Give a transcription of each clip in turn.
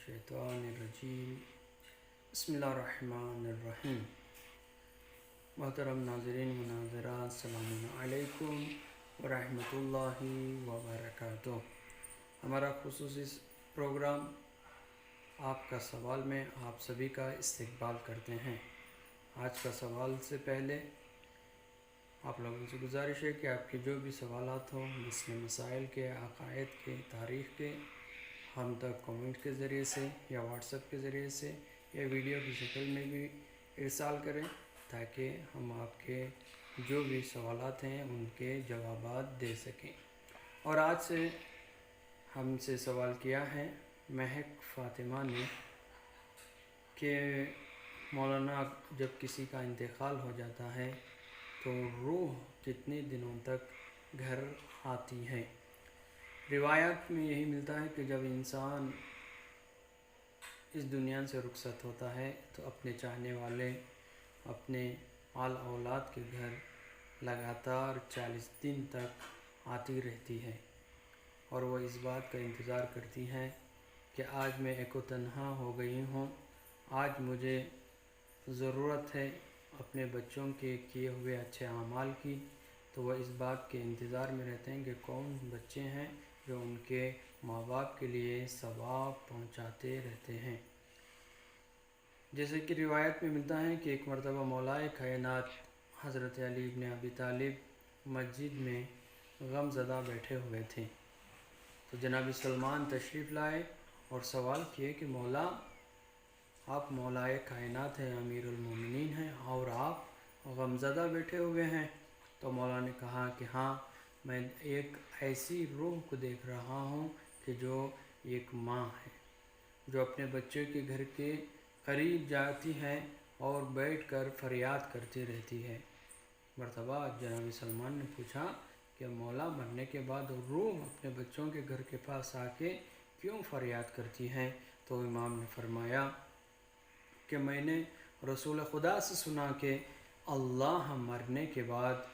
मिनश्शैतानिर्रजीम बिस्मिल्लाहिर्रहमानिर्रहीम। मोहतरम नाज़रीन व नाज़रात, अस्सलामु अलैकुम व रहमतुल्लाहि व बरकातुहू। हमारा खुसूसी प्रोग्राम आपका सवाल में आप सभी का इस्तकबाल करते हैं। आज का सवाल से पहले आप लोगों से गुजारिश है कि आपके जो भी सवालात हों जिसमें मसाइल के, अक़ायद के, तारीख़ के, हम तक कमेंट के ज़रिए से या व्हाट्सएप के ज़रिए से या वीडियो की शक्ल में भी इरसाल करें ताकि हम आपके जो भी सवालात हैं उनके जवाबात दे सकें। और आज से हमसे सवाल किया है महक फ़ातिमा ने कि मौलाना, जब किसी का इंतकाल हो जाता है तो रूह कितने दिनों तक घर आती है। रिवायत में यही मिलता है कि जब इंसान इस दुनिया से रुखसत होता है तो अपने चाहने वाले, अपने आल औलाद के घर लगातार 40 दिन तक आती रहती है और वह इस बात का इंतज़ार करती हैं कि आज मैं एको तन्हा हो गई हूँ, आज मुझे ज़रूरत है अपने बच्चों के किए हुए अच्छे अमाल की। तो वह इस बात के इंतज़ार में रहते हैं कि कौन बच्चे हैं जो उनके माँ बाप के लिए सवाब पहुँचाते रहते हैं। जैसे कि रिवायत में मिलता है कि एक मरतबा मौलाए कायनात हज़रत अली इब्न अबी तालिब मस्जिद में गमज़दा बैठे हुए थे तो जनाब सलमान तशरीफ़ लाए और सवाल किए कि मौला, आप मौलाए कायनात हैं, अमीरुल मोमिनीन हैं और आप गमज़दा बैठे हुए हैं। तो मौला ने कहा कि हाँ, मैं एक ऐसी रूह को देख रहा हूँ कि जो एक माँ है, जो अपने बच्चे के घर के करीब जाती है और बैठकर फरियाद करती रहती है। मरतबा जनाब सलमान ने पूछा कि मौला, मरने के बाद रूह अपने बच्चों के घर के पास आके क्यों फरियाद करती हैं? तो इमाम ने फरमाया कि मैंने रसूल खुदा से सुना कि अल्लाह मरने के बाद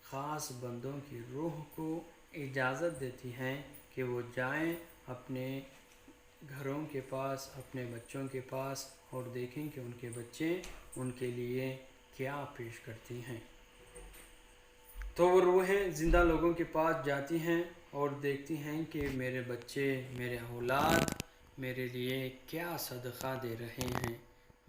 ख़ास बंदों की रूह को इजाज़त देती हैं कि वो जाएं अपने घरों के पास, अपने बच्चों के पास और देखें कि उनके बच्चे उनके लिए क्या पेश करती हैं। तो वो रूहें ज़िंदा लोगों के पास जाती हैं और देखती हैं कि मेरे बच्चे, मेरे औलाद मेरे लिए क्या सदक़ा दे रहे हैं,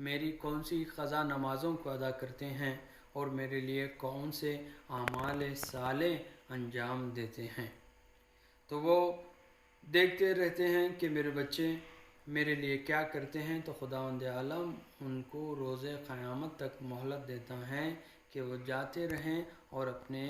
मेरी कौन सी क़ज़ा नमाज़ों को अदा करते हैं और मेरे लिए कौन से आमाल साले अंजाम देते हैं। तो वो देखते रहते हैं कि मेरे बच्चे मेरे लिए क्या करते हैं। तो खुदावंद आलम उनको रोज़े क़यामत तक मोहलत देता है कि वो जाते रहें और अपने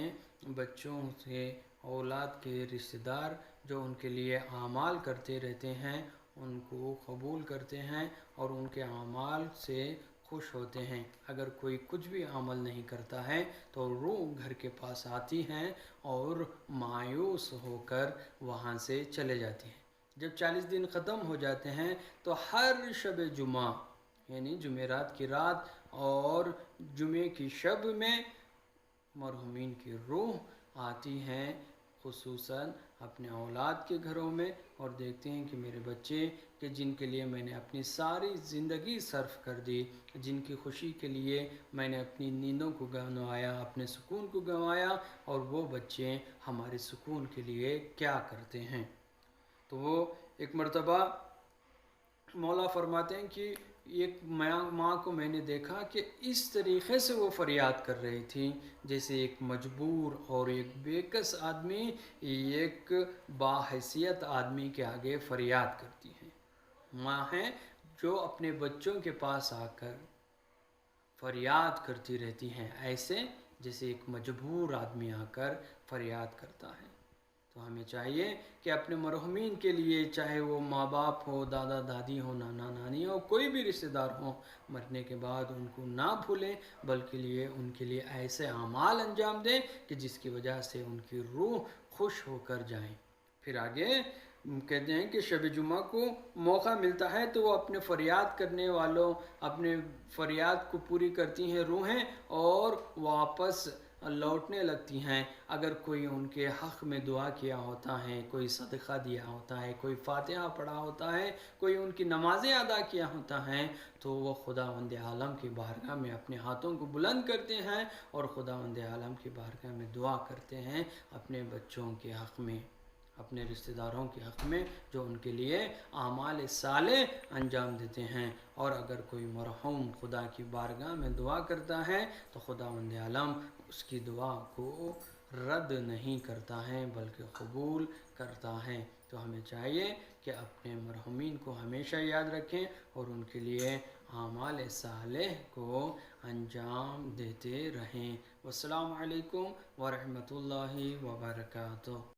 बच्चों से, औलाद के रिश्तेदार जो उनके लिए आमाल करते रहते हैं उनको कबूल करते हैं और उनके आमाल से खुश होते हैं। अगर कोई कुछ भी अमल नहीं करता है तो रूह घर के पास आती हैं और मायूस होकर वहाँ से चले जाती हैं। जब 40 दिन ख़त्म हो जाते हैं तो हर शब जुमा यानी जुमेरात की रात और जुमे की शब में मरहुमीन की रूह आती हैं खुसूसन अपने औलाद के घरों में और देखते हैं कि मेरे बच्चे कि जिनके लिए मैंने अपनी सारी ज़िंदगी सर्फ कर दी, जिनकी खुशी के लिए मैंने अपनी नींदों को गंवाया, अपने सुकून को गंवाया, और वो बच्चे हमारे सुकून के लिए क्या करते हैं। तो वो एक मरतबा मौला फरमाते हैं कि एक माँ को मैंने देखा कि इस तरीक़े से वो फरियाद कर रही थी जैसे एक मजबूर और एक बेकस आदमी एक बाहैसियत आदमी के आगे फ़रियाद करती है। माँ है जो अपने बच्चों के पास आकर फरियाद करती रहती हैं, ऐसे जैसे एक मजबूर आदमी आकर फरियाद करता है। तो हमें चाहिए कि अपने मरहुमीन के लिए, चाहे वो माँ बाप हो, दादा दादी हो, नाना नानी हो, कोई भी रिश्तेदार हो, मरने के बाद उनको ना भूलें बल्कि उनके लिए ऐसे अमाल अंजाम दें कि जिसकी वजह से उनकी रूह खुश होकर जाए। फिर आगे कहते हैं कि शब जुमा को मौका मिलता है तो वो अपने फ़रियाद करने वालों, अपने फ़रियाद को पूरी करती हैं रूहें और वापस لوٹنے لگتی ہیں۔ اگر کوئی ان کے حق میں دعا کیا ہوتا ہے، کوئی صدقہ دیا ہوتا ہے، کوئی فاتحہ پڑھا ہوتا ہے، کوئی ان کی نمازیں ادا کیا ہوتا ہے، تو وہ خداوند عالم کی بارگاہ میں اپنے ہاتھوں کو بلند کرتے ہیں اور خداوند عالم کی بارگاہ میں دعا کرتے ہیں اپنے بچوں کے حق میں، اپنے رشتہ داروں کے حق میں، جو ان کے لیے اعمال صالح انجام دیتے ہیں۔ اور اگر کوئی مرحوم خدا کی بارگاہ میں دعا کرتا ہے تو خداوند عالم اس کی دعا کو رد نہیں کرتا ہے بلکہ قبول کرتا ہے۔ تو ہمیں چاہیے کہ اپنے مرحومین کو ہمیشہ یاد رکھیں اور ان کے لیے اعمال صالح کو انجام دیتے رہیں۔ والسلام علیکم ورحمۃ اللہ وبرکاتہ۔